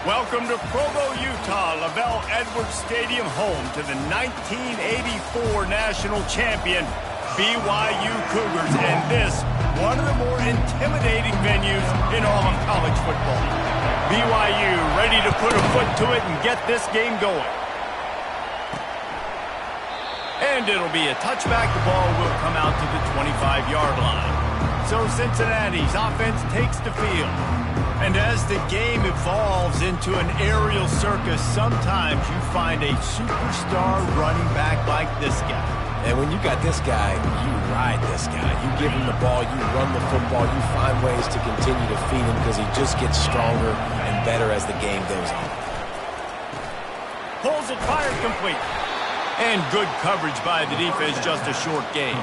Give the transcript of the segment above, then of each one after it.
Welcome to Provo, Utah, Lavelle Edwards Stadium, home to the 1984 national champion BYU Cougars, and this, one of the more intimidating venues in all of college football. BYU ready to put a foot to it and get this game going. And it'll be a touchback. The ball will come out to the 25-yard line. So Cincinnati's offense takes the field. And as the game evolves into an aerial circus, sometimes you find a superstar running back like this guy. And when you got this guy, you ride this guy. You give him the ball, you run the football, you find ways to continue to feed him because he just gets stronger and better as the game goes on. Pulls it, fires complete. And good coverage by the defense, just a short gain.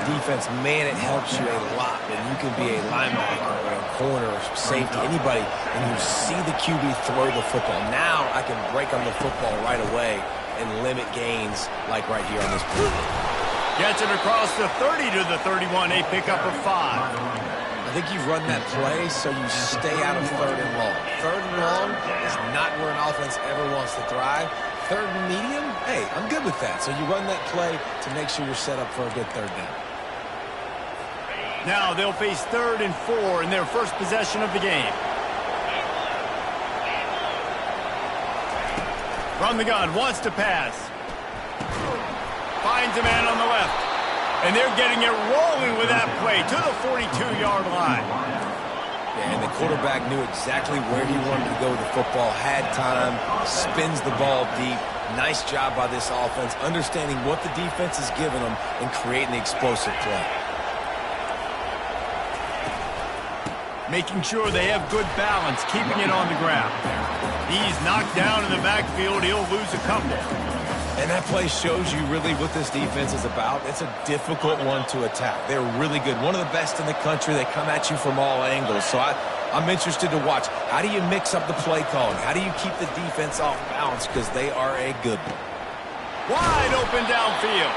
Defense, man, it helps you a lot when you can be a linebacker or a corner or safety, anybody, and you see the QB throw the football. Now I can break on the football right away and limit gains like right here on this play. Gets it across the 30 to the 31, a pickup of 5. I think you run that play so you stay out of third and long. Third and long is not where an offense ever wants to thrive. Third and medium, hey, I'm good with that. So you run that play to make sure you're set up for a good third down. Now they'll face 3rd and 4 in their first possession of the game. From the gun, wants to pass. Finds a man on the left. And they're getting it rolling with that play to the 42-yard line. Yeah, and the quarterback knew exactly where he wanted to go with the football, had time, spins the ball deep. Nice job by this offense, understanding what the defense is giving them and creating the explosive play. Making sure they have good balance, keeping it on the ground. He's knocked down in the backfield. He'll lose a couple. And that play shows you really what this defense is about. It's a difficult one to attack. They're really good. One of the best in the country. They come at you from all angles. So I'm interested to watch. How do you mix up the play calling? How do you keep the defense off balance? Because they are a good one. Wide open downfield.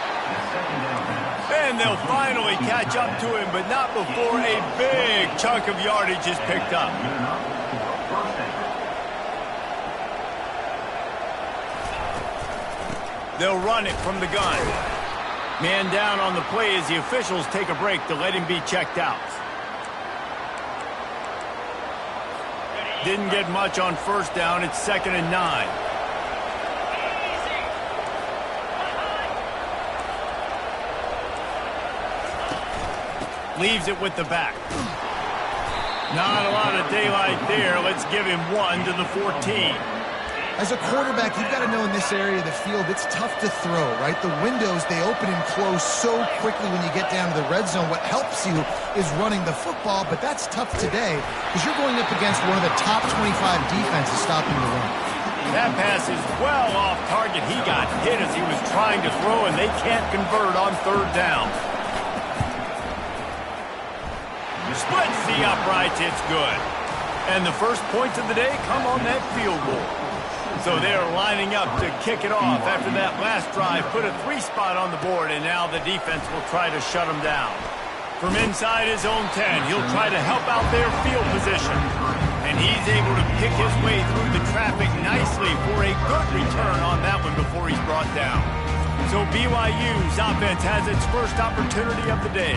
And they'll finally catch up to him, but not before a big chunk of yardage is picked up. They'll run it from the gun. Man down on the play as the officials take a break to let him be checked out. Didn't get much on first down. It's 2nd and 9. Leaves it with the back. Not a lot of daylight there. Let's give him 1 to the 14. As a quarterback, you've got to know in this area of the field, it's tough to throw, right? The windows, they open and close so quickly when you get down to the red zone. What helps you is running the football, but that's tough today because you're going up against one of the top 25 defenses stopping the run. That pass is well off target. He got hit as he was trying to throw, and they can't convert on 3rd down. Splits the uprights. It's good. And the first points of the day come on that field goal. So they're lining up to kick it off after that last drive. Put a 3-spot on the board, and now the defense will try to shut them down. From inside his own 10, he'll try to help out their field position. And he's able to pick his way through the traffic nicely for a good return on that one before he's brought down. So BYU's offense has its first opportunity of the day.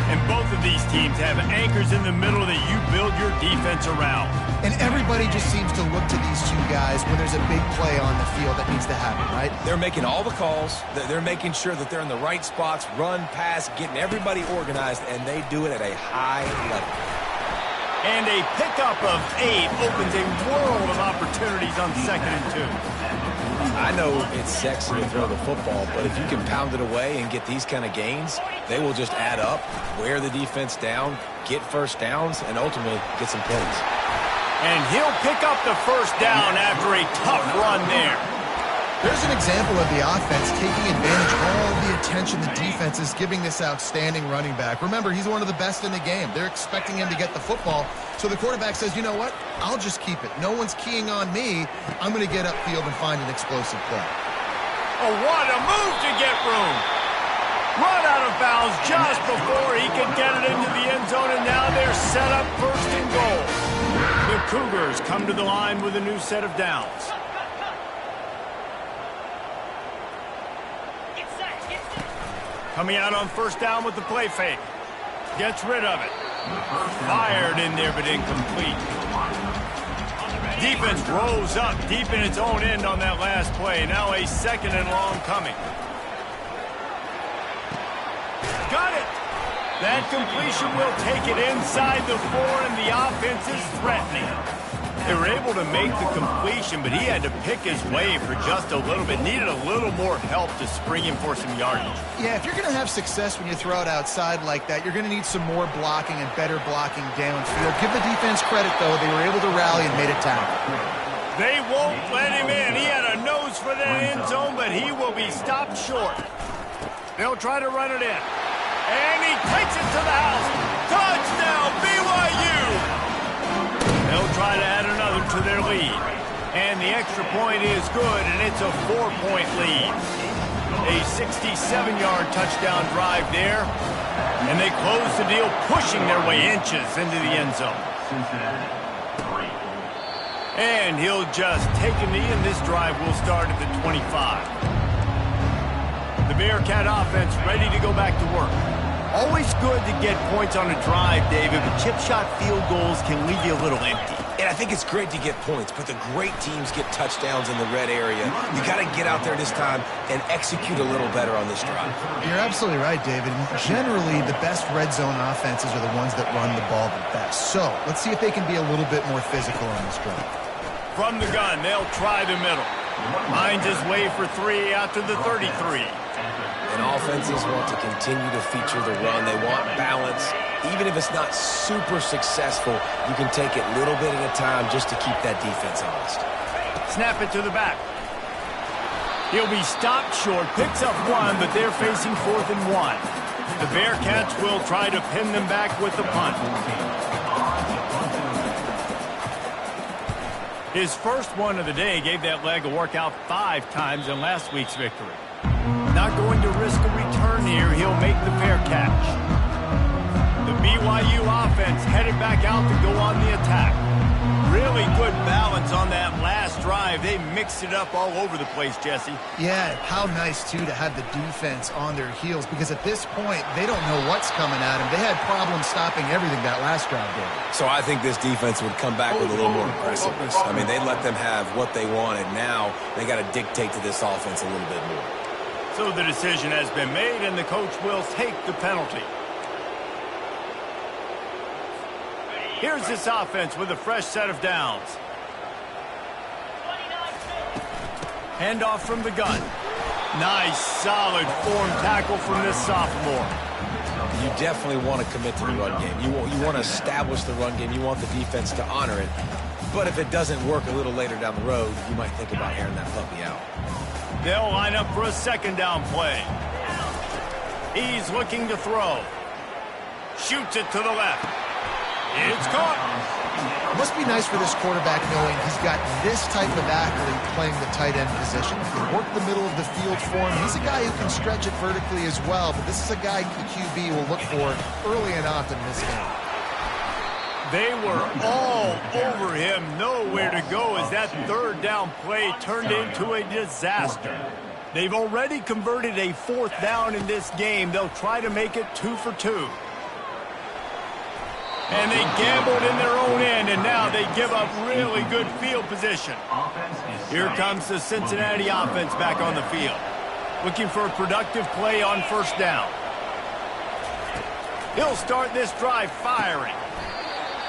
And both of these teams have anchors in the middle that you build your defense around. And everybody just seems to look to these two guys when there's a big play on the field that needs to happen, right? They're making all the calls. They're making sure that they're in the right spots, run, pass, getting everybody organized, and they do it at a high level. And a pickup of 8 opens a world of opportunities on 2nd and 2. I know it's sexy to throw the football, but if you can pound it away and get these kind of gains, they will just add up, wear the defense down, get first downs, and ultimately get some points. And he'll pick up the first down after a tough run there. There's an example of the offense taking advantage of all the attention the defense is giving this outstanding running back. Remember, he's one of the best in the game. They're expecting him to get the football. So the quarterback says, you know what? I'll just keep it. No one's keying on me. I'm going to get upfield and find an explosive play. Oh, what a move to get room. Run out of bounds just before he could get it into the end zone, and now they're set up 1st and goal. He'll Cougars come to the line with a new set of downs. Coming out on first down with the play fake. Gets rid of it. Fired in there, but incomplete. Defense rolls up deep in its own end on that last play. Now a 2nd and long coming. Got it. That completion will take it inside the 4, and the offense is threatening. They were able to make the completion, but he had to pick his way for just a little bit. Needed a little more help to spring him for some yardage. Yeah, if you're going to have success when you throw it outside like that, you're going to need some more blocking and better blocking downfield. Give the defense credit, though. They were able to rally and made a tackle. They won't let him in. He had a nose for that end zone, but he will be stopped short. They'll try to run it in. And he takes it to the house. Touchdown, BYU! They'll try to add another to their lead. And the extra point is good, and it's a 4-point lead. A 67-yard touchdown drive there. And they close the deal, pushing their way inches into the end zone. And he'll just take a knee, and this drive will start at the 25. The Bearcat offense ready to go back to work. Always good to get points on a drive, David, but chip shot field goals can leave you a little empty. And I think it's great to get points, but the great teams get touchdowns in the red area. You got to get out there this time and execute a little better on this drive. You're absolutely right, David. Generally, the best red zone offenses are the ones that run the ball the best. So let's see if they can be a little bit more physical on this drive. From the gun, they'll try the middle. Finds his way for 3 out to the 33. And offenses want to continue to feature the run. They want balance. Even if it's not super successful, you can take it little bit at a time just to keep that defense honest. Snap it to the back. He'll be stopped short, picks up 1, but they're facing 4th and 1. The Bearcats will try to pin them back with the punt. His first one of the day gave that leg a workout 5 times in last week's victory. Not going to risk a return here. He'll make the fair catch. The BYU offense headed back out to go on the attack. Really good balance on that last drive. They mixed it up all over the place, Jesse. Yeah, how nice, too, to have the defense on their heels, because at this point, they don't know what's coming at them. They had problems stopping everything that last drive did. So I think this defense would come back with a little more aggressiveness. I mean, they let them have what they wanted. Now they got to dictate to this offense a little bit more. So the decision has been made, and the coach will take the penalty. Here's this offense with a fresh set of downs. Handoff from the gun. Nice, solid form tackle from this sophomore. You definitely want to commit to the run game. You want to establish the run game. You want the defense to honor it. But if it doesn't work a little later down the road, you might think about airing that puppy out. They'll line up for a 2nd down play. He's looking to throw. Shoots it to the left. It's caught. It must be nice for this quarterback knowing he's got this type of athlete playing the tight end position. He can work the middle of the field for him. He's a guy who can stretch it vertically as well, but this is a guy the QB will look for early and often in this game. They were all over him, nowhere to go as that 3rd down play turned into a disaster. They've already converted a 4th down in this game. They'll try to make it 2 for 2. And they gambled in their own end, and now they give up really good field position. Here comes the Cincinnati offense back on the field. Looking for a productive play on 1st down. He'll start this drive firing.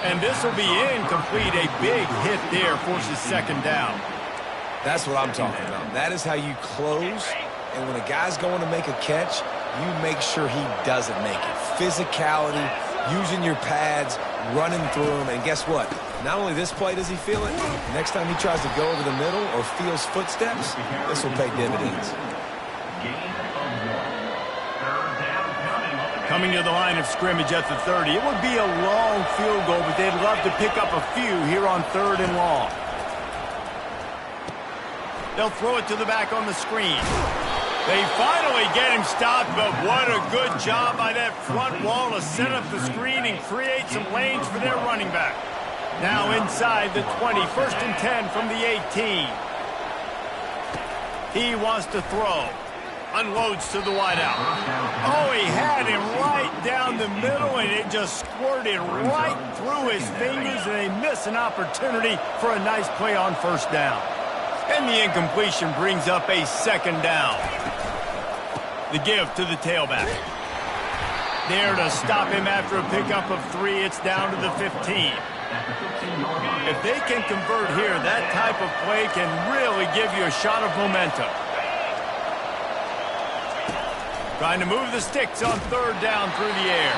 And this will be incomplete. A big hit there forces 2nd down. That's what I'm talking about. That is how you close. And when a guy's going to make a catch, you make sure he doesn't make it. Physicality, using your pads, running through them. And guess what? Not only this play does he feel it, next time he tries to go over the middle or feels footsteps, this will pay dividends. Coming to the line of scrimmage at the 30. It would be a long field goal, but they'd love to pick up a few here on 3rd and long. They'll throw it to the back on the screen. They finally get him stopped, but what a good job by that front wall to set up the screen and create some lanes for their running back. Now inside the 20, 1st and 10 from the 18. He wants to throw. Unloads to the wideout. Oh, he had him right down the middle, and it just squirted right through his fingers, and they miss an opportunity for a nice play on 1st down. And the incompletion brings up a 2nd down. The give to the tailback. There to stop him after a pickup of 3, it's down to the 15. If they can convert here, that type of play can really give you a shot of momentum. Trying to move the sticks on 3rd down through the air.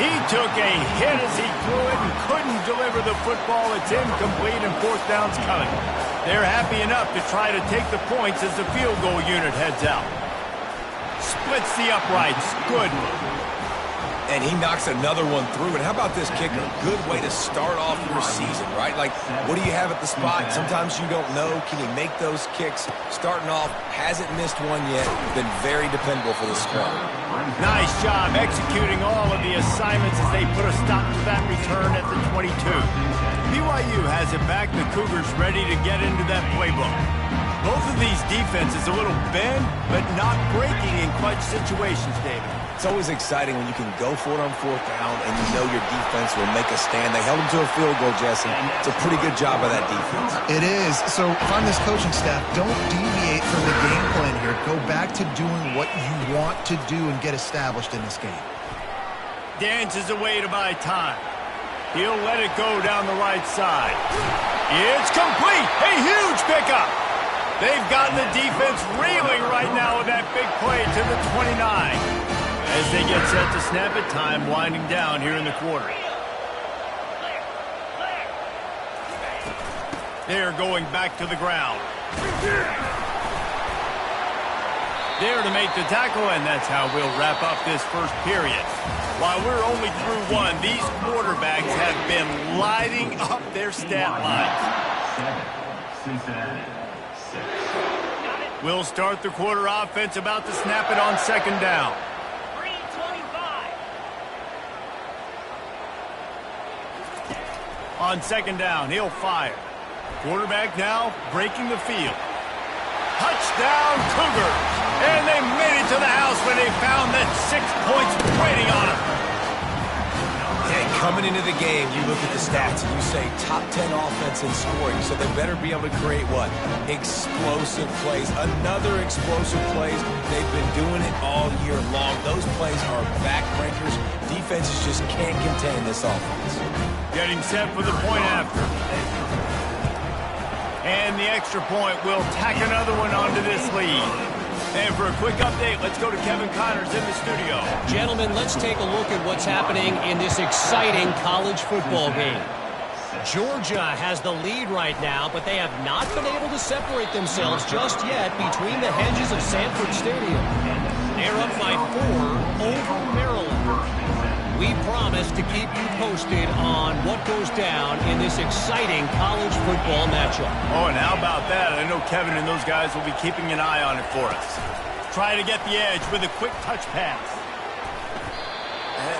He took a hit as he threw it and couldn't deliver the football. It's incomplete and 4th down's coming. They're happy enough to try to take the points as the field goal unit heads out. Splits the uprights. Good. And he knocks another one through. And how about this kicker? Good way to start off your season, right? Like, what do you have at the spot? Sometimes you don't know. Can he make those kicks? Starting off, hasn't missed one yet. Been very dependable for the squad. Nice job executing all of the assignments as they put a stop to that return at the 22. BYU has it back. The Cougars ready to get into that playbook. Both of these defenses a little bend, but not breaking in clutch situations, David. It's always exciting when you can go for it on 4th down and you know your defense will make a stand. They held him to a field goal, Jesse. It's a pretty good job by that defense. It is. So if I'm this coaching staff, don't deviate from the game plan here. Go back to doing what you want to do and get established in this game. Dances away to buy time. He'll let it go down the right side. It's complete. A huge pickup. They've gotten the defense reeling right now with that big play to the 29. As they get set to snap it, time winding down here in the quarter. They're going back to the ground. There to make the tackle, and that's how we'll wrap up this 1st period. While we're only through 1, these quarterbacks have been lighting up their stat lines. We'll start the quarter offense about to snap it on 2nd down. On 2nd down, he'll fire. Quarterback now breaking the field. Touchdown, Cougars! And they made it to the house when they found that 6 points waiting on them. And coming into the game, you look at the stats and you say top 10 offense in scoring, so they better be able to create what? Explosive plays. Another explosive plays. They've been doing it all year long. Those plays are backbreakers. Defenses just can't contain this offense. Getting set for the point after. And the extra point will tack another one onto this lead. And for a quick update, let's go to Kevin Connors in the studio. Gentlemen, let's take a look at what's happening in this exciting college football game. Georgia has the lead right now, but they have not been able to separate themselves just yet between the hedges of Sanford Stadium. They're up by 4 over Maryland. We promise to keep you posted on what goes down in this exciting college football matchup. Oh, and how about that? I know Kevin and those guys will be keeping an eye on it for us. Try to get the edge with a quick touch pass.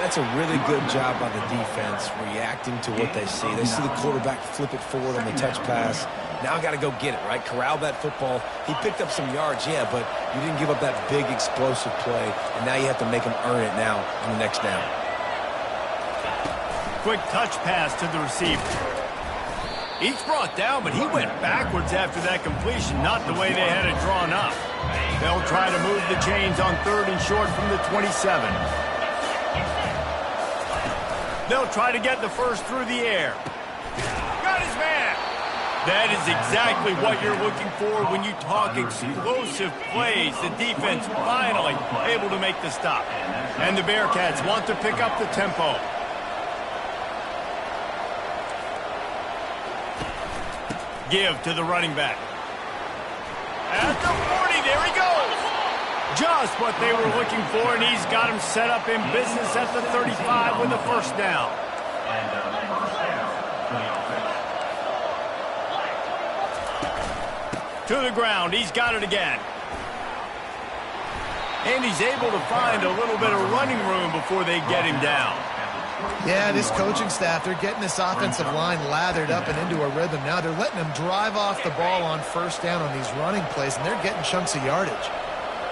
That's a really good job by the defense, reacting to what they see. They see the quarterback flip it forward on the touch pass. Now got to go get it, right? Corral that football. He picked up some yards, yeah, but you didn't give up that big explosive play, and now you have to make him earn it now on the next down. Quick touch pass to the receiver. He's brought down, but he went backwards after that completion, not the way they had it drawn up. They'll try to move the chains on 3rd and short from the 27. They'll try to get the 1st through the air. Got his man. That is exactly what you're looking for when you talk explosive plays. The defense finally able to make the stop. And the Bearcats want to pick up the tempo. Give to the running back. At the 40, there he goes. Just what they were looking for, and he's got him set up in business at the 35 with the 1st down. To the ground, he's got it again. And he's able to find a little bit of running room before they get him down. Yeah, this coaching staff, they're getting this offensive line lathered up and into a rhythm. Now they're letting them drive off the ball on first down on these running plays, and they're getting chunks of yardage.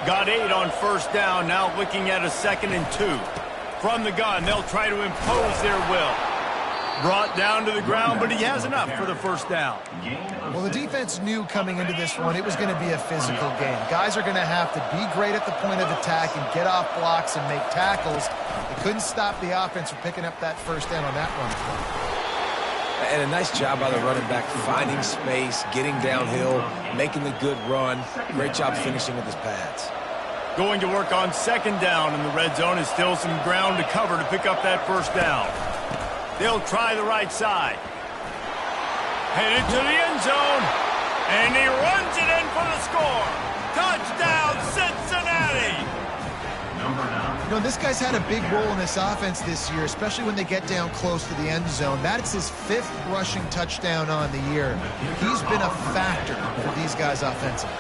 Got 8 on first down, now looking at a 2nd and 2. From the gun, they'll try to impose their will. Brought down to the ground, but he has enough for the first down. Well, the defense knew coming into this one it was going to be a physical game. Guys are going to have to be great at the point of attack and get off blocks and make tackles. They couldn't stop the offense from picking up that first down on that run play. And a nice job by the running back, finding space, getting downhill, making the good run. Great job finishing with his pads. Going to work on 2nd down, and the red zone is still some ground to cover to pick up that first down. They'll try the right side. Headed to the end zone, and he runs it in for the score. Touchdown, Cincinnati! You know, this guy's had a big role in this offense this year, especially when they get down close to the end zone. That's his 5th rushing touchdown on the year. He's been a factor for these guys offensively.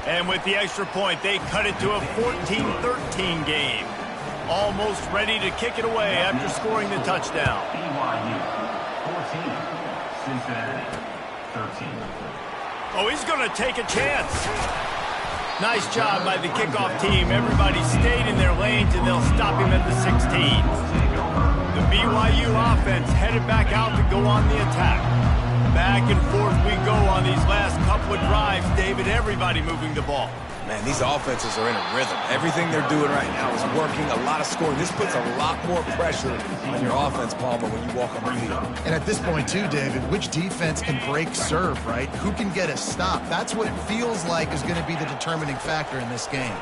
And with the extra point, they cut it to a 14-13 game. Almost ready to kick it away after scoring the touchdown. BYU 14, Cincinnati 13. Oh, he's going to take a chance. Nice job by the kickoff team. Everybody stayed in their lanes, and they'll stop him at the 16. The BYU offense headed back out to go on the attack. Back and forth we go on these last couple of drives, David. Everybody moving the ball. Man, these offenses are in a rhythm. Everything they're doing right now is working, a lot of scoring. This puts a lot more pressure on your offense, Palmer, when you walk on the field. And at this point, too, David, which defense can break serve, right? Who can get a stop? That's what it feels like is going to be the determining factor in this game.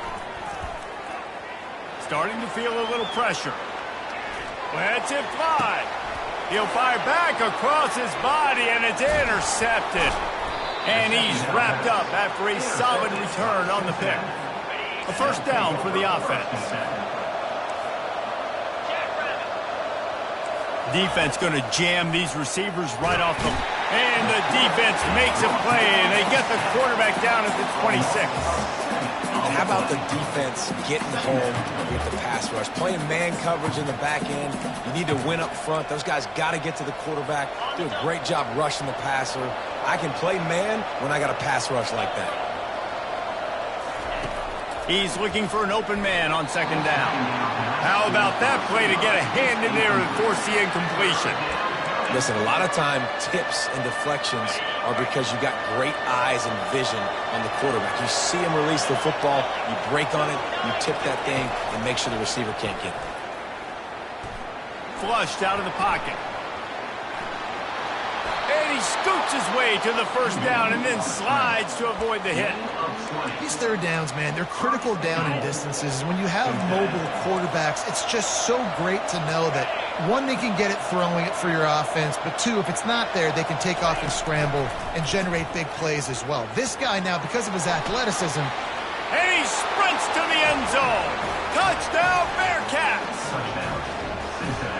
Starting to feel a little pressure. Lets it fly. He'll fire back across his body, and it's intercepted. And he's wrapped up after a solid return on the pick. A first down for the offense. Defense going to jam these receivers right off the... And the defense makes a play, and they get the quarterback down at the 26. And how about the defense getting home with the pass rush? Playing man coverage in the back end. You need to win up front. Those guys got to get to the quarterback. Do a great job rushing the passer. I can play man when I got a pass rush like that. He's looking for an open man on 2nd down. How about that play to get a hand in there and force the incompletion? Listen, a lot of time, tips and deflections are because you got great eyes and vision on the quarterback. You see him release the football, you break on it, you tip that thing, and make sure the receiver can't get it. Flushed out of the pocket. And he scoots his way to the first down and then slides to avoid the hit. These 3rd downs, man, they're critical down in distances. When you have mobile quarterbacks, it's just so great to know that, 1, they can get it throwing it for your offense, but 2, if it's not there, they can take off and scramble and generate big plays as well. This guy now, because of his athleticism... And he sprints to the end zone. Touchdown, Bearcats!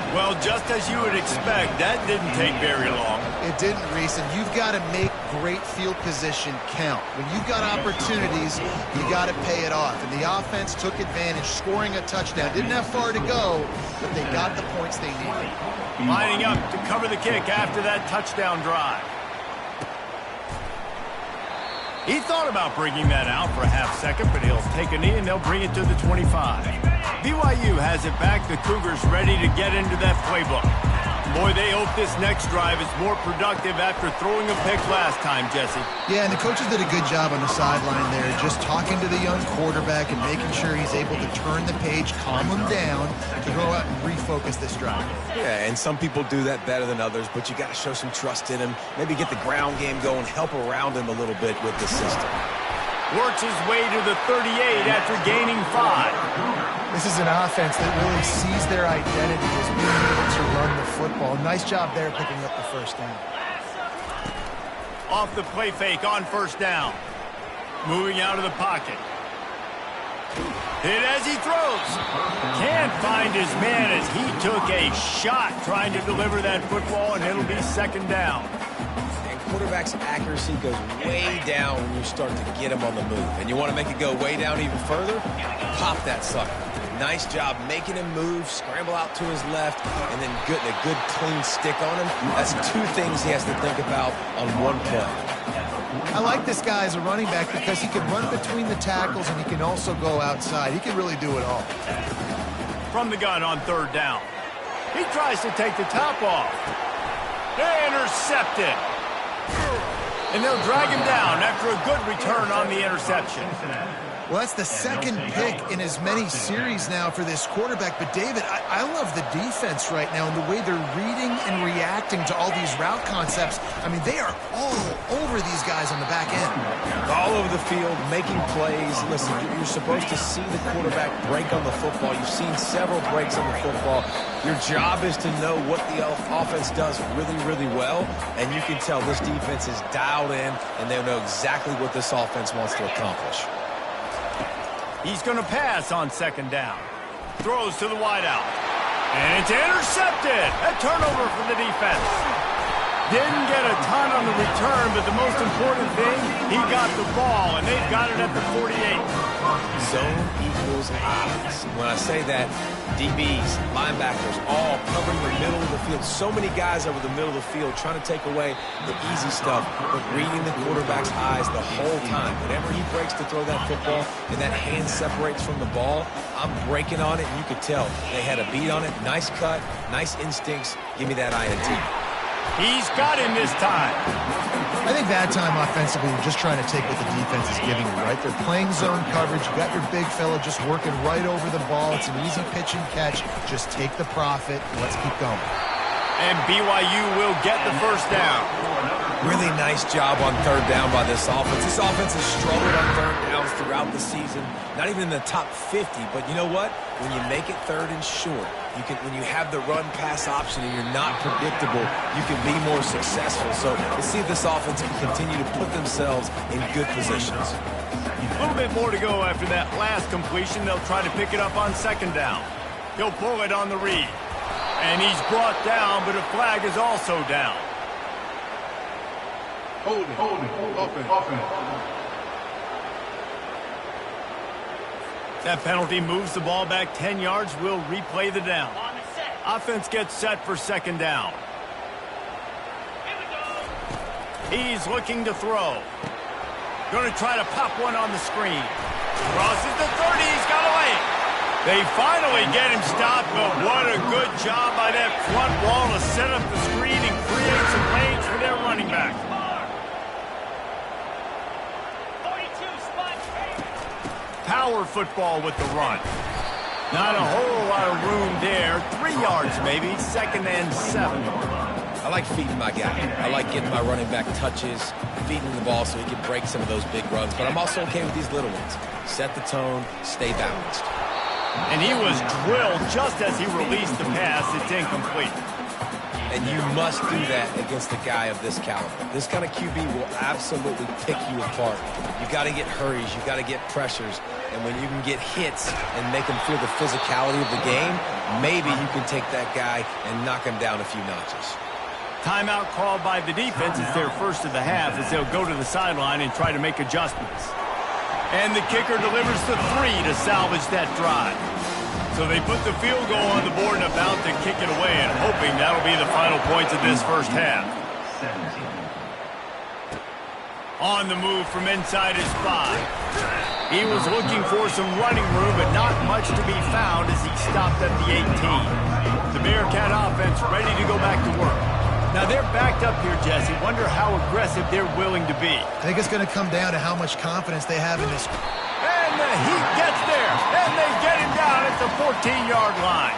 Well, just as you would expect, that didn't take very long. It didn't, Reese, and you've got to make great field position count. When you've got opportunities, you got to pay it off. And the offense took advantage, scoring a touchdown. Didn't have far to go, but they got the points they needed. Lining up to cover the kick after that touchdown drive. He thought about bringing that out for a half-second, but he'll take a knee and they'll bring it to the 25. BYU has it back. The Cougars ready to get into that playbook. Boy, they hope this next drive is more productive after throwing a pick last time, Jesse. Yeah, and the coaches did a good job on the sideline there, just talking to the young quarterback and making sure he's able to turn the page, calm him down, to go out and refocus this drive. Yeah, and some people do that better than others, but you got to show some trust in him. Maybe get the ground game going, help around him a little bit with the system. Works his way to the 38 after gaining 5. This is an offense that really sees their identity as being able to run the football. Nice job there picking up the first down. Off the play fake on first down. Moving out of the pocket. Hit as he throws. Can't find his man as he took a shot trying to deliver that football, and it'll be 2nd down. Quarterback's accuracy goes way down when you start to get him on the move. And you want to make it go way down even further? Pop that sucker. Nice job making him move, scramble out to his left, and then getting a good clean stick on him. That's two things he has to think about on one play. I like this guy as a running back because he can run between the tackles and he can also go outside. He can really do it all. From the gun on third down. He tries to take the top off. They intercept it. And they'll drag him down after a good return on the interception. Well, that's the second pick in as many series now for this quarterback. But, David, I love the defense right now and the way they're reading and reacting to all these route concepts. I mean, they are all over these guys on the back end. All over the field, making plays. Listen, you're supposed to see the quarterback break on the football. You've seen several breaks on the football. Your job is to know what the offense does really, really well. And you can tell this defense is dialed in, and they know exactly what this offense wants to accomplish. He's going to pass on second down. Throws to the wideout. And it's intercepted. A turnover for the defense. Didn't get a ton on the return, but the most important thing, he got the ball, and they've got it at the 48. Zone equals eyes. When I say that, DBs, linebackers, all covering the middle of the field. So many guys over the middle of the field trying to take away the easy stuff, but reading the quarterback's eyes the whole time. Whenever he breaks to throw that football and that hand separates from the ball, I'm breaking on it, and you could tell they had a beat on it. Nice cut, nice instincts. Give me that INT. He's got him this time. I think that time offensively, you're just trying to take what the defense is giving you, right? They're playing zone coverage. You got your big fella just working right over the ball. It's an easy pitch and catch. Just take the profit. Let's keep going. And BYU will get the first down. Really nice job on third down by this offense. This offense has struggled on third downs throughout the season. Not even in the top 50, but you know what? When you make it third and short, when you have the run-pass option and you're not predictable, you can be more successful. So let's see if this offense can continue to put themselves in good positions. A little bit more to go after that last completion. They'll try to pick it up on second down. He'll pull it on the read. And he's brought down, but a flag is also down. Offense. That penalty moves the ball back 10 yards. We'll replay the down. Offense gets set for second down. He's looking to throw. Going to try to pop one on the screen. Crosses the 30. He's got away. They finally get him stopped, but what a good job by that front wall to set up the screen and create some lanes for their running back. Power football with the run. Not a whole lot of room there. 3 yards maybe, 2nd and 7. I like feeding my guy. I like getting my running back touches, feeding the ball so he can break some of those big runs. But I'm also okay with these little ones. Set the tone, stay balanced. And he was drilled just as he released the pass. It's incomplete. And you must do that against a guy of this caliber. This kind of QB will absolutely pick you apart. You got to get hurries. You got to get pressures. And when you can get hits and make him feel the physicality of the game, maybe you can take that guy and knock him down a few notches. Timeout called by the defense. It's their first of the half as they'll go to the sideline and try to make adjustments. And the kicker delivers the 3 to salvage that drive. So they put the field goal on the board and about to kick it away and hoping that'll be the final points of this first half. On the move from inside his 5. He was looking for some running room, but not much to be found as he stopped at the 18. The Bearcat offense ready to go back to work. Now they're backed up here, Jesse. Wonder how aggressive they're willing to be. I think it's going to come down to how much confidence they have in this. And the heat gets there, and they get him down at the 14-yard line.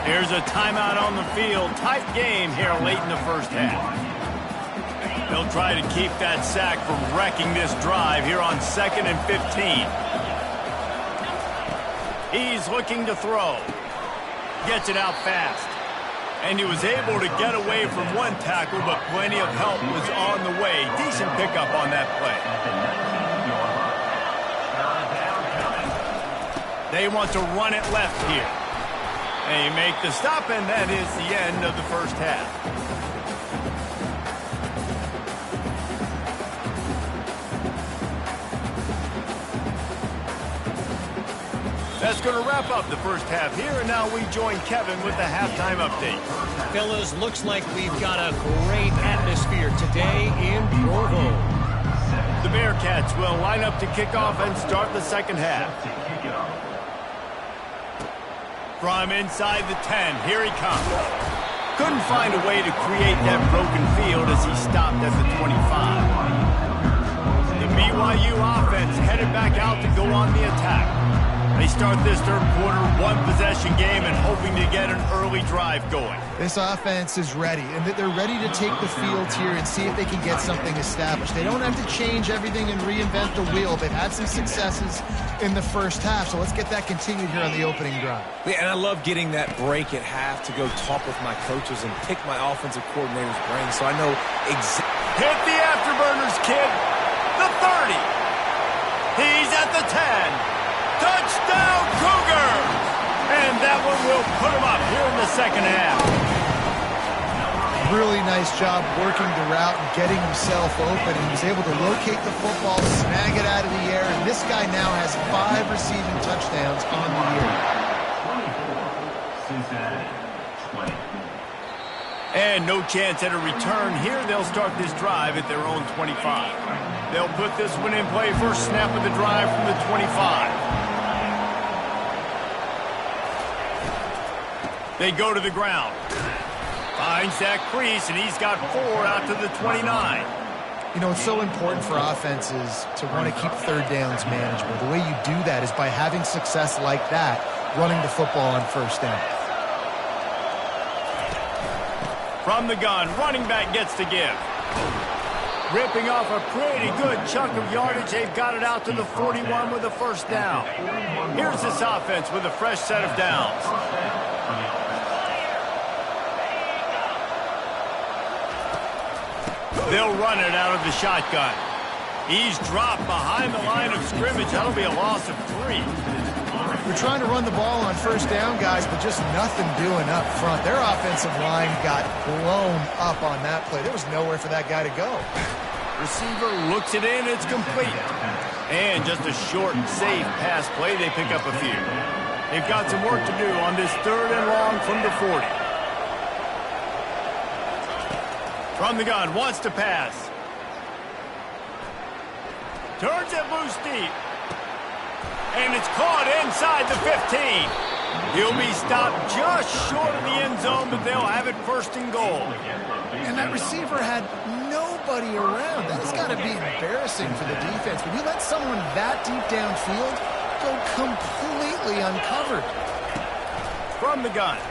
Here's a timeout on the field. Tight game here late in the first half. They'll try to keep that sack from wrecking this drive here on 2nd and 15. He's looking to throw. Gets it out fast. And he was able to get away from one tackle, but plenty of help was on the way. Decent pickup on that play. They want to run it left here. They make the stop, and that is the end of the first half. That's going to wrap up the first half here, and now we join Kevin with the halftime update. Fellas, looks like we've got a great atmosphere today in Provo. The Bearcats will line up to kick off and start the second half. From inside the 10, here he comes. Couldn't find a way to create that broken field as he stopped at the 25. The BYU offense headed back out to go on the attack. They start this third quarter one-possession game and hoping to get an early drive going. This offense is ready, and they're ready to take the field here and see if they can get something established. They don't have to change everything and reinvent the wheel. They've had some successes in the first half, so let's get that continued here on the opening drive. Yeah, and I love getting that break at half to go talk with my coaches and pick my offensive coordinator's brain so I know exactly. Hit the afterburners, kid. The 30. He's at the 10. Touchdown, Cougars! And that one will put him up here in the second half. Really nice job working the route and getting himself open. He was able to locate the football, snag it out of the air, and this guy now has 5 receiving touchdowns on the year. And no chance at a return here. They'll start this drive at their own 25. They'll put this one in play first snap of the drive from the 25. They go to the ground. Finds that crease, and he's got 4 out to the 29. You know, it's so important for offenses to want to keep third downs manageable. The way you do that is by having success like that, running the football on first down. From the gun, running back gets to give. Ripping off a pretty good chunk of yardage. They've got it out to the 41 with a first down. Here's this offense with a fresh set of downs. They'll run it out of the shotgun. He's dropped behind the line of scrimmage. That'll be a loss of 3. We're trying to run the ball on first down, guys, but just nothing doing up front. Their offensive line got blown up on that play. There was nowhere for that guy to go. Receiver looks it in. It's complete. And just a short and safe pass play. They pick up a few. They've got some work to do on this 3rd and long from the 40. From the gun, wants to pass. Turns it loose deep. And it's caught inside the 15. He'll be stopped just short of the end zone, but they'll have it 1st and goal. And that receiver had nobody around. That's got to be embarrassing for the defense. When you let someone that deep downfield go completely uncovered. From the gun.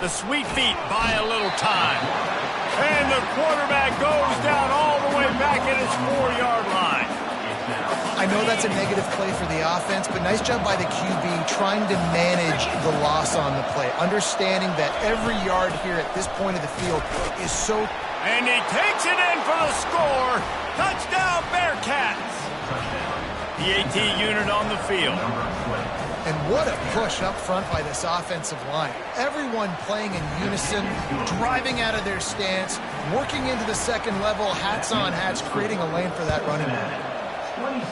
The sweet feet buy a little time. And the quarterback goes down all the way back at his 4-yard line. I know that's a negative play for the offense, but nice job by the QB trying to manage the loss on the play, understanding that every yard here at this point of the field is so... And he takes it in for the score. Touchdown, Bearcats. The AT unit on the field. And what a push up front by this offensive line. Everyone playing in unison, driving out of their stance, working into the second level, hats on hats, creating a lane for that running back. 27,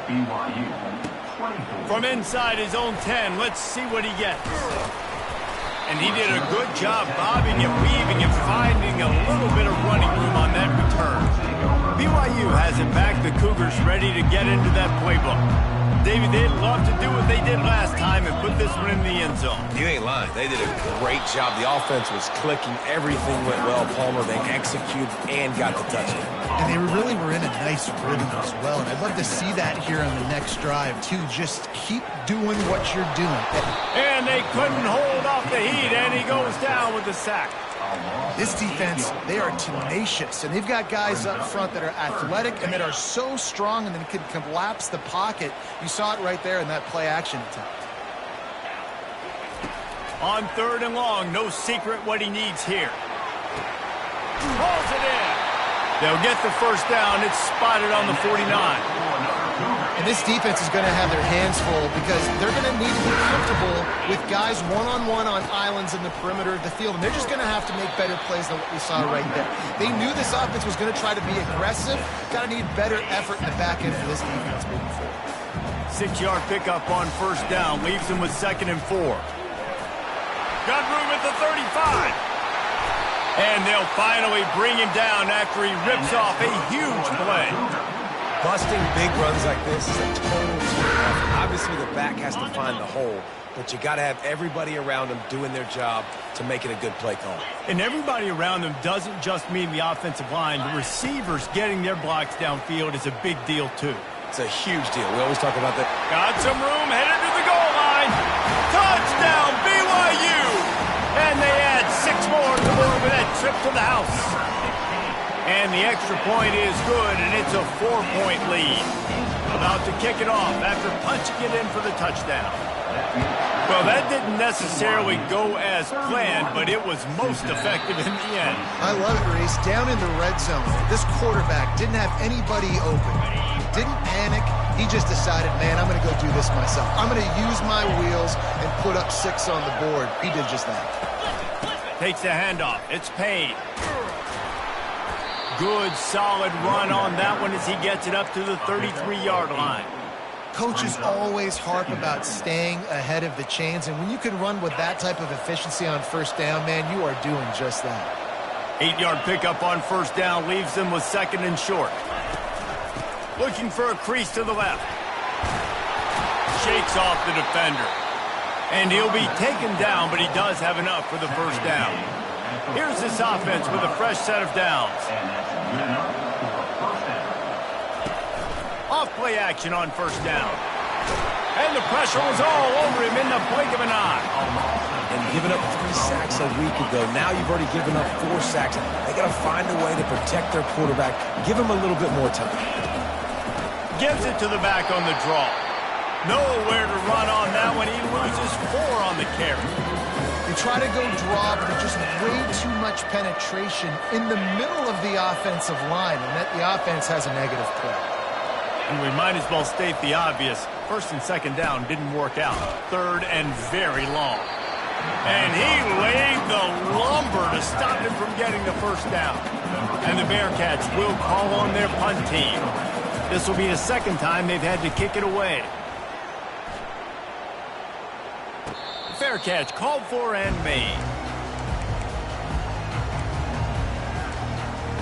BYU, 24. From inside his own 10, let's see what he gets. And he did a good job bobbing and weaving and finding a little bit of running room on that return. BYU has it back. The Cougars ready to get into that playbook. Davey, they'd love to do what they did last time and put this one in the end zone. You ain't lying. They did a great job. The offense was clicking. Everything went well. Palmer, they executed and got the touchdown. And they really were in a nice rhythm as well. And I'd love to see that here on the next drive, too. Just keep doing what you're doing. And they couldn't hold off the heat, and he goes down with the sack. This defense, they are tenacious, and they've got guys up front that are athletic and that are so strong and that can collapse the pocket. You saw it right there in that play-action attempt. On 3rd and long, no secret what he needs here. Pulls it in. They'll get the first down. It's spotted on the 49. And this defense is going to have their hands full because they're going to need to be comfortable with guys one-on-one on islands in the perimeter of the field. And they're just going to have to make better plays than what we saw right there. They knew this offense was going to try to be aggressive. Got to need better effort in the back end for this defense moving forward. 6-yard pickup on first down. Leaves him with 2nd and 4. Got room at the 35. And they'll finally bring him down after he rips off a huge play. Busting big runs like this is a total team effort. Obviously, the back has to find the hole, but you got to have everybody around him doing their job to make it a good play call. And everybody around them doesn't just mean the offensive line. The receivers getting their blocks downfield is a big deal, too. It's a huge deal. We always talk about that. Got some room, headed to the goal line. Touchdown, BYU! And they add 6 more to the board with that trip to the house. And the extra point is good, and it's a 4-point lead. About to kick it off after punching it in for the touchdown. Well, that didn't necessarily go as planned, but it was most effective in the end. I love it, Reese. Down in the red zone, this quarterback didn't have anybody open. Didn't panic. He just decided, man, I'm going to go do this myself. I'm going to use my wheels and put up 6 on the board. He did just that. Takes the handoff. It's Payne. Good, solid run on that one as he gets it up to the 33-yard line. Coaches always harp about staying ahead of the chains, and when you can run with that type of efficiency on first down, man, you are doing just that. 8-yard pickup on first down leaves them with 2nd and short. Looking for a crease to the left. Shakes off the defender. And he'll be taken down, but he does have enough for the first down. Here's this offense with a fresh set of downs. Off play action on first down. And the pressure was all over him in the blink of an eye. And giving up 3 sacks a week ago. Now you've already given up 4 sacks. They got to find a way to protect their quarterback. Give him a little bit more time. Gives it to the back on the draw. Nowhere to run on that one. He loses 4 on the carry. They try to go draw, but there's just way too much penetration in the middle of the offensive line, and that the offense has a negative play. And we might as well state the obvious. 1st and 2nd down didn't work out. 3rd and very long. And he laid the lumber to stop him from getting the first down. And the Bearcats will call on their punt team. This will be the 2nd time they've had to kick it away. Fair catch called for and made.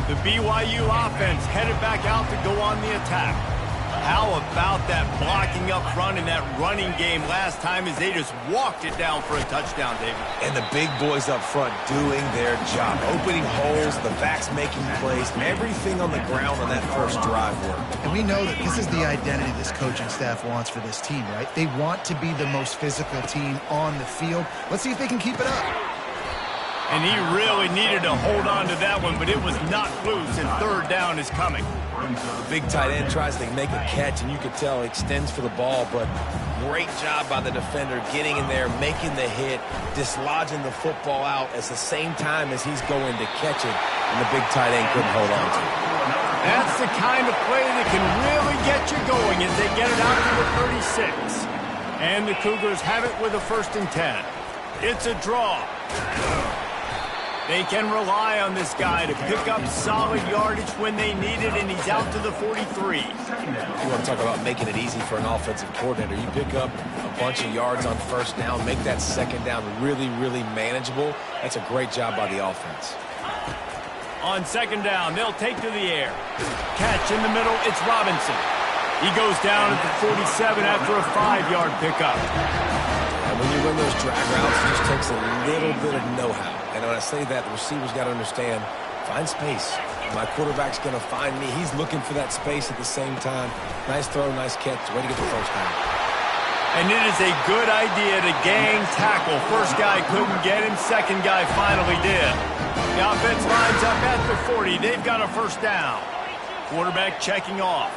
The BYU offense headed back out to go on the attack. How about that blocking up front in that running game last time as they just walked it down for a touchdown, David? And the big boys up front doing their job. Opening holes, the backs making plays, everything on the ground on that first drive work. And we know that this is the identity this coaching staff wants for this team, right? They want to be the most physical team on the field. Let's see if they can keep it up. And he really needed to hold on to that one, but it was not loose, and 3rd down is coming. The big tight end tries to make a catch, and you could tell he extends for the ball, but great job by the defender getting in there, making the hit, dislodging the football out at the same time as he's going to catch it, and the big tight end couldn't hold on to it. That's the kind of play that can really get you going as they get it out to the 36. And the Cougars have it with a 1st and 10. It's a draw. They can rely on this guy to pick up solid yardage when they need it, and he's out to the 43. You want to talk about making it easy for an offensive coordinator. You pick up a bunch of yards on first down, make that 2nd down really, really manageable. That's a great job by the offense. On 2nd down, they'll take to the air. Catch in the middle, it's Robinson. He goes down at the 47 after a 5-yard pickup. And when you run those drag routes, it just takes a little bit of know-how. And when I say that, the receivers got to understand, find space. My quarterback's going to find me. He's looking for that space at the same time. Nice throw, nice catch. Way to get the first down. And it is a good idea to gang tackle. First guy couldn't get him. 2nd guy finally did. The offense lines up at the 40. They've got a first down. Quarterback checking off.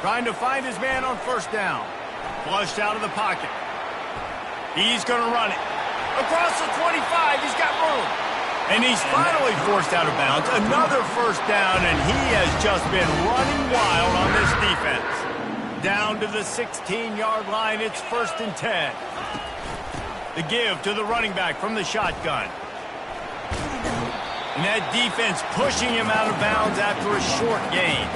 Trying to find his man on first down. Flushed out of the pocket. He's going to run it. Across the 25, he's got room. And he's finally forced out of bounds. Another first down, and he has just been running wild on this defense. Down to the 16-yard line, it's 1st and 10. The give to the running back from the shotgun. And that defense pushing him out of bounds after a short gain.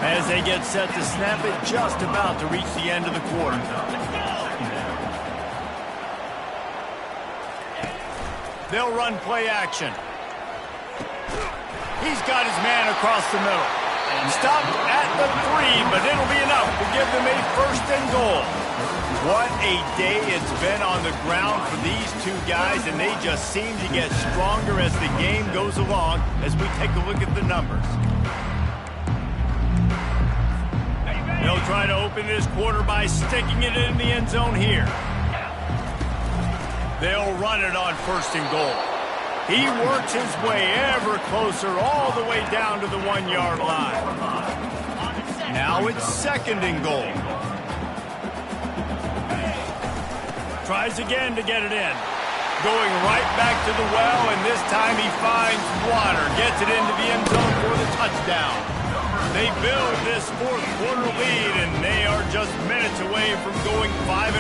As they get set to snap it, just about to reach the end of the quarter. They'll run play action. He's got his man across the middle. Stopped at the 3, but it'll be enough to give them a first and goal. What a day it's been on the ground for these two guys, and they just seem to get stronger as the game goes along as we take a look at the numbers. They'll try to open this quarter by sticking it in the end zone here. They'll run it on first and goal. He works his way ever closer all the way down to the 1-yard line. Now it's second and goal. Tries again to get it in. Going right back to the well, and this time he finds water. Gets it into the end zone for the touchdown. They build this fourth quarter lead, and they are just minutes away from going 5-0.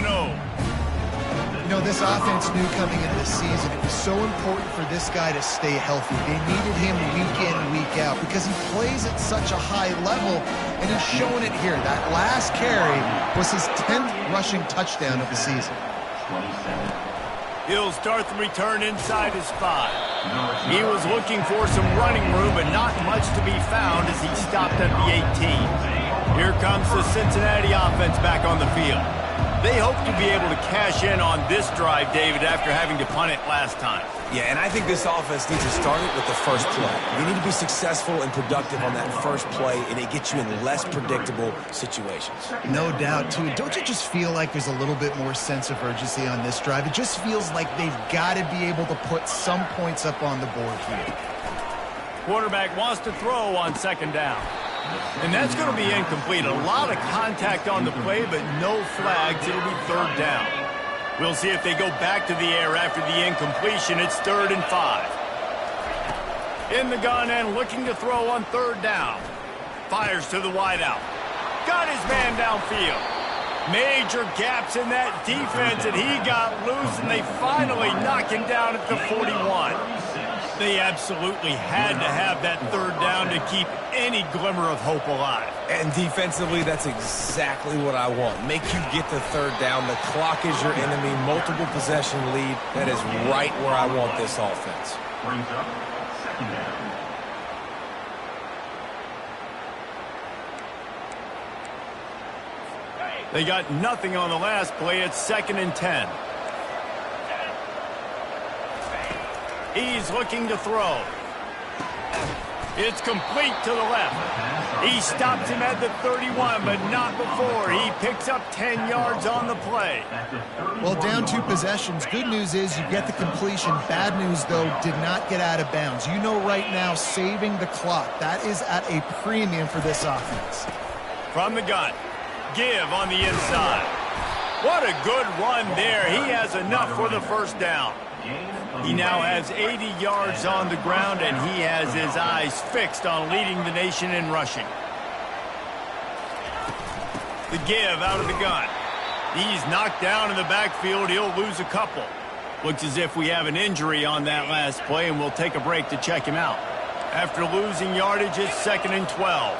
You know, this offense knew coming into the season it was so important for this guy to stay healthy. They needed him week in, week out because he plays at such a high level, and he's showing it here. That last carry was his 10th rushing touchdown of the season. He'll start the return inside his 5. He was looking for some running room, but not much to be found as he stopped at the 18. Here comes the Cincinnati offense back on the field. They hope to be able to cash in on this drive, David, after having to punt it last time. Yeah, and I think this offense needs to start it with the first play. You need to be successful and productive on that first play, and it gets you in less predictable situations. No doubt, too. Don't you just feel like there's a little bit more sense of urgency on this drive? It just feels like they've got to be able to put some points up on the board here. Quarterback wants to throw on second down. And that's going to be incomplete. A lot of contact on the play, but no flags. It'll be third down. We'll see if they go back to the air after the incompletion. It's 3rd and 5. In the gun and looking to throw on third down. Fires to the wideout. Got his man downfield. Major gaps in that defense, and he got loose, and they finally knock him down at the 41. They absolutely had to have that third down to keep any glimmer of hope alive. And defensively, that's exactly what I want. Make you get the third down. The clock is your enemy. Multiple possession lead. That is right where I want this offense. Brings up second down. They got nothing on the last play. It's 2nd and 10. He's looking to throw. It's complete to the left. He stops him at the 31, but not before. He picks up 10 yards on the play. Well, down 2 possessions. Good news is you get the completion. Bad news, though, did not get out of bounds. You know right now, saving the clock. That is at a premium for this offense. From the gun. Give on the inside. What a good run there. He has enough for the first down. He now has 80 yards on the ground, and he has his eyes fixed on leading the nation in rushing. The give out of the gun. He's knocked down in the backfield. He'll lose a couple. Looks as if we have an injury on that last play, and we'll take a break to check him out. After losing yardage, it's 2nd and 12.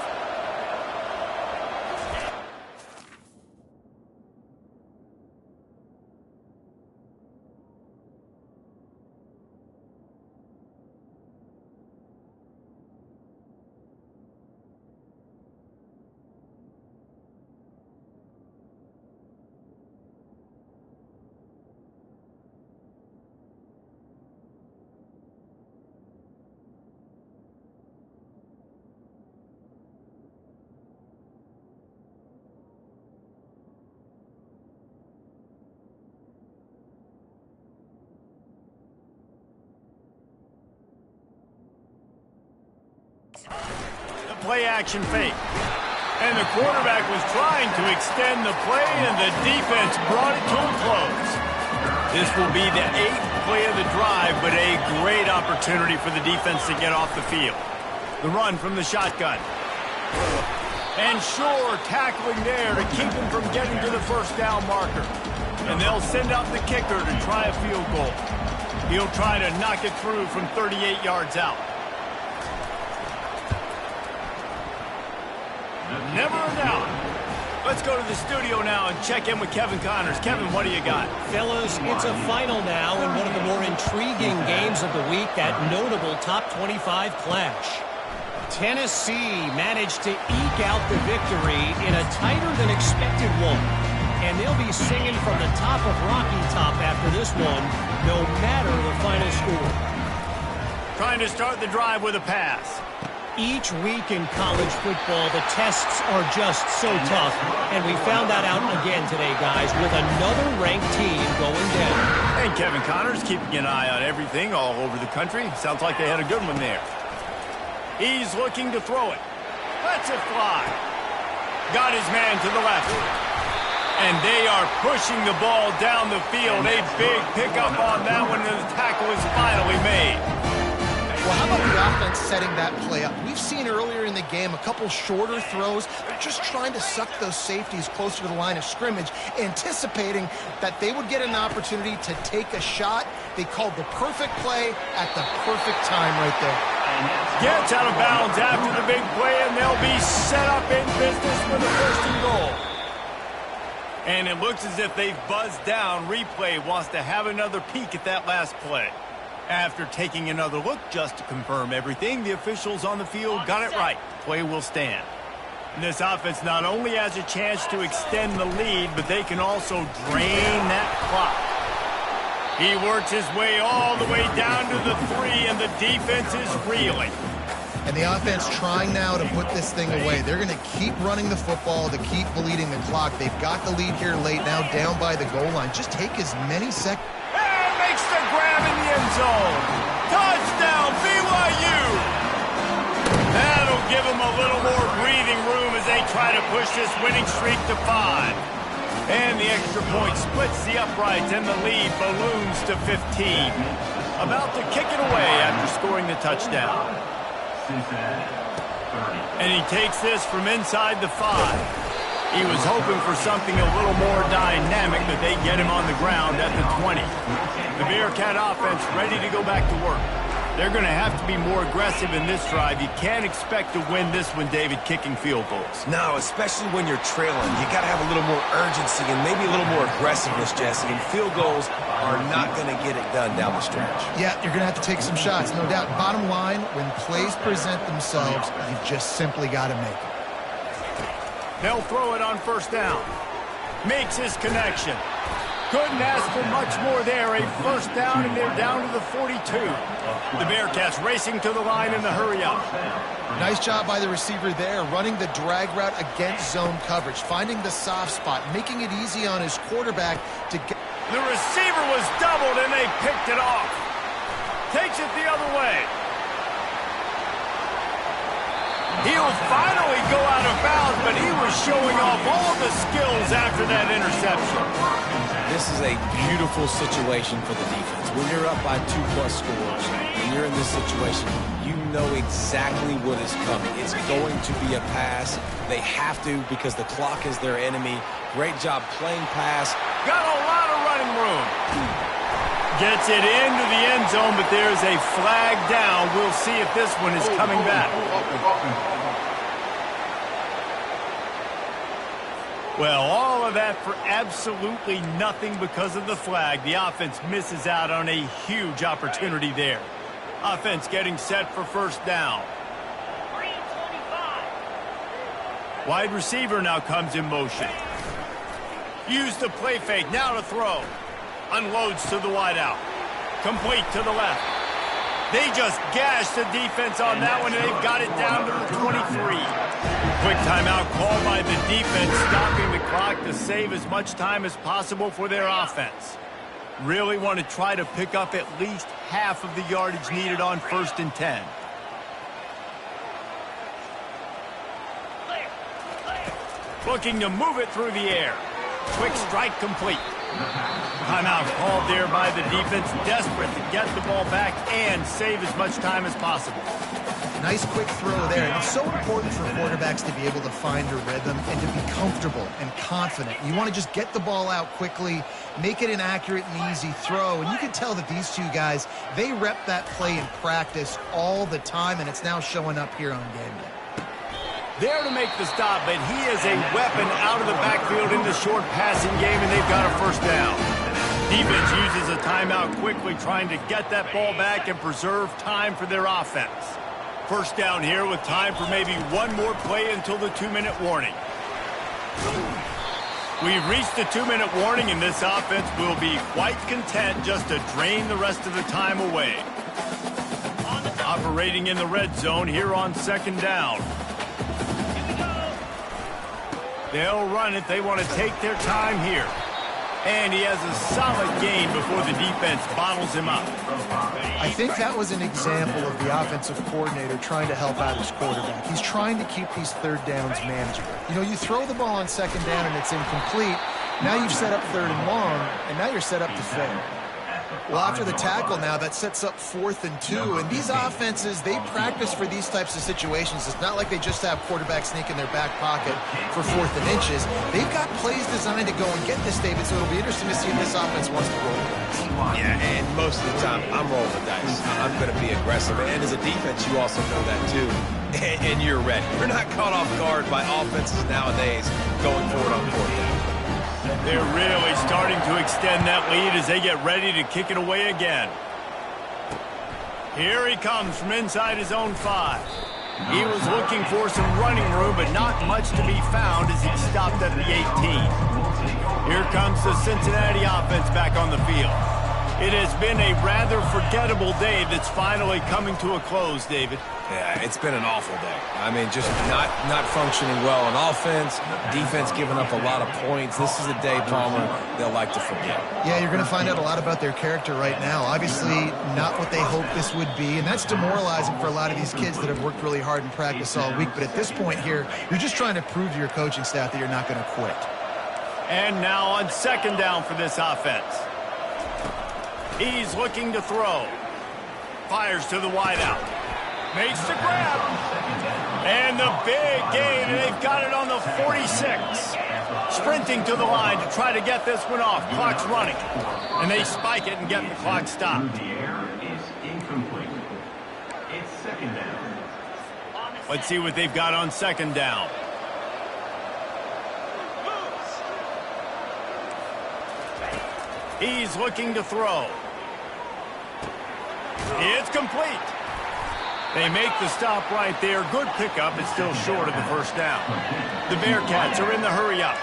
The play action fake. And the quarterback was trying to extend the play, and the defense brought it to a close. This will be the 8th play of the drive, but a great opportunity for the defense to get off the field. The run from the shotgun. And sure, tackling there to keep him from getting to the first down marker. And they'll send out the kicker to try a field goal. He'll try to knock it through from 38 yards out. Never a doubt. Let's go to the studio now and check in with Kevin Connors. Kevin, what do you got? Fellas, it's a final now in one of the more intriguing games of the week, that notable top 25 clash. Tennessee managed to eke out the victory in a tighter than expected one. And they'll be singing from the top of Rocky Top after this one, no matter the final score. Trying to start the drive with a pass. Each week in college football, the tests are just so tough. And we found that out again today, guys, with another ranked team going down. And Kevin Connors keeping an eye on everything all over the country. Sounds like they had a good one there. He's looking to throw it. Lets it fly. Got his man to the left. And they are pushing the ball down the field. A big pickup on that one, and the tackle is finally made. Well, how about the offense setting that play up? We've seen earlier in the game a couple shorter throws. They're just trying to suck those safeties closer to the line of scrimmage, anticipating that they would get an opportunity to take a shot. They called the perfect play at the perfect time right there. Gets out of bounds after the big play, and they'll be set up in business for the first and goal. And it looks as if they've buzzed down. Replay wants to have another peek at that last play. After taking another look just to confirm everything, the officials on the field got it right. Play will stand. And this offense not only has a chance to extend the lead, but they can also drain that clock. He works his way all the way down to the 3, and the defense is reeling. And the offense trying now to put this thing away. They're going to keep running the football to keep bleeding the clock. They've got the lead here late, now down by the goal line. Just take as many seconds. Makes the grab in the end zone. Touchdown, BYU. That'll give them a little more breathing room as they try to push this winning streak to 5. And the extra point splits the uprights, and the lead balloons to 15. About to kick it away after scoring the touchdown. And he takes this from inside the 5. He was hoping for something a little more dynamic, but they get him on the ground at the 20. The Bearcat offense ready to go back to work. They're going to have to be more aggressive in this drive. You can't expect to win this one, David, kicking field goals. No, especially when you're trailing. You got to have a little more urgency and maybe a little more aggressiveness, Jesse. And field goals are not going to get it done down the stretch. Yeah, you're going to have to take some shots, no doubt. Bottom line, when plays present themselves, you've just simply got to make it. They'll throw it on first down. Makes his connection. Couldn't ask for much more there. A first down, and they're down to the 42. The Bearcats racing to the line in the hurry-up. Nice job by the receiver there, running the drag route against zone coverage, finding the soft spot, making it easy on his quarterback to get... The receiver was doubled, and they picked it off. Takes it the other way. He'll finally go out of bounds, but he was showing off all the skills after that interception. This is a beautiful situation for the defense. When you're up by 2+ scores, and you're in this situation, you know exactly what is coming. It's going to be a pass. They have to because the clock is their enemy. Great job playing pass. Got a lot of running room. Gets it into the end zone, but there's a flag down. We'll see if this one is coming back. Well, all of that for absolutely nothing because of the flag. The offense misses out on a huge opportunity there. Offense getting set for first down. Wide receiver now comes in motion. Use the play fake, now to throw. Unloads to the wideout. Complete to the left. They just gashed the defense on that one, and they've got it down to the 23. Quick timeout called by the defense, stopping the clock to save as much time as possible for their offense. Really want to try to pick up at least half of the yardage needed on 1st and 10. Looking to move it through the air. Quick strike complete. Timeout called there by the defense, desperate to get the ball back and save as much time as possible. Nice quick throw there. And it's so important for quarterbacks to be able to find a rhythm and to be comfortable and confident. You want to just get the ball out quickly, make it an accurate and easy throw. And you can tell that these two guys, they rep that play in practice all the time, and it's now showing up here on game day. There to make the stop, but he is a weapon out of the backfield in the short passing game, and they've got a first down. Defense uses a timeout quickly, trying to get that ball back and preserve time for their offense. First down here with time for maybe one more play until the 2-minute warning. We've reached the 2-minute warning, and this offense will be quite content just to drain the rest of the time away. Operating in the red zone here on second down. They'll run it. They want to take their time here. And he has a solid gain before the defense bottles him up. I think that was an example of the offensive coordinator trying to help out his quarterback. He's trying to keep these third downs manageable. You know, you throw the ball on second down and it's incomplete. Now you've set up third and long, and now you're set up to fail. Well, after the tackle now, that sets up 4th and 2. And these offenses, they practice for these types of situations. It's not like they just have quarterback sneak in their back pocket for 4th and inches. They've got plays designed to go and get this, David, so it'll be interesting to see if this offense wants to roll the dice. Yeah, and most of the time, I'm rolling the dice. I'm going to be aggressive. And as a defense, you also know that, too. And you're ready. You're not caught off guard by offenses nowadays going forward on 4th down. They're really starting to extend that lead as they get ready to kick it away again. Here he comes from inside his own 5. He was looking for some running room, but not much to be found as he stopped at the 18. Here comes the Cincinnati offense back on the field. It has been a rather forgettable day that's finally coming to a close, David. Yeah, it's been an awful day. I mean, just not functioning well on offense, defense giving up a lot of points. This is a day, Palmer, they'll like to forget. Yeah, you're going to find out a lot about their character right now. Obviously, not what they hoped this would be, and that's demoralizing for a lot of these kids that have worked really hard in practice all week. But at this point here, you're just trying to prove to your coaching staff that you're not going to quit. And now on second down for this offense. He's looking to throw. Fires to the wideout. Makes the grab. And the big gain, and they've got it on the 46. Sprinting to the line to try to get this one off. Clock's running. And they spike it and get the clock stopped. The air is incomplete. It's second down. Let's see what they've got on second down. He's looking to throw. It's complete. They make the stop right there. Good pickup. It's still short of the first down. The Bearcats are in the hurry-up.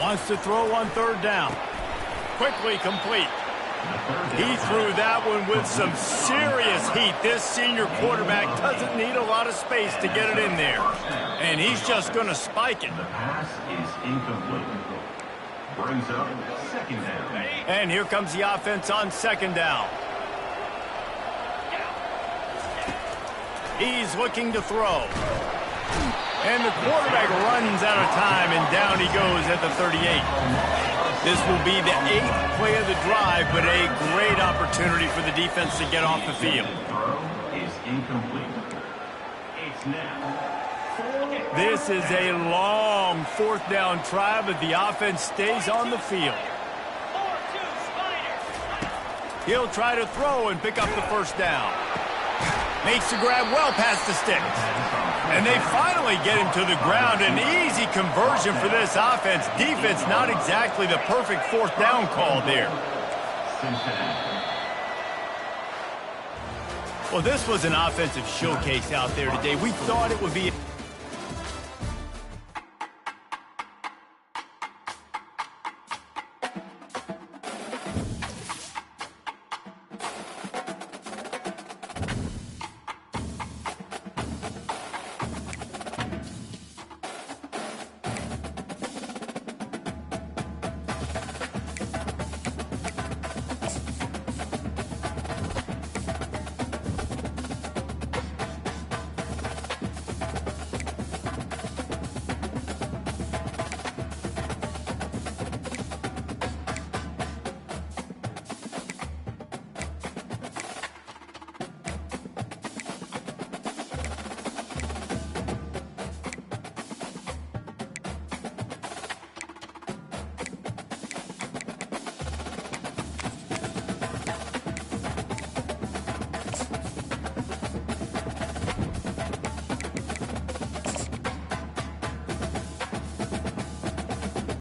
Wants to throw on third down. Quickly complete. He threw that one with some serious heat. This senior quarterback doesn't need a lot of space to get it in there. And he's just going to spike it. The pass is incomplete. Brings up second down. And here comes the offense on second down. He's looking to throw. And the quarterback runs out of time, and down he goes at the 38. This will be the 8th play of the drive, but a great opportunity for the defense to get off the field. Throw is incomplete. It's now. This is a long 4th down try, but the offense stays on the field. He'll try to throw and pick up the first down. Makes the grab well past the sticks. And they finally get him to the ground. An easy conversion for this offense. Defense not exactly the perfect 4th down call there. Well, this was an offensive showcase out there today. We thought it would be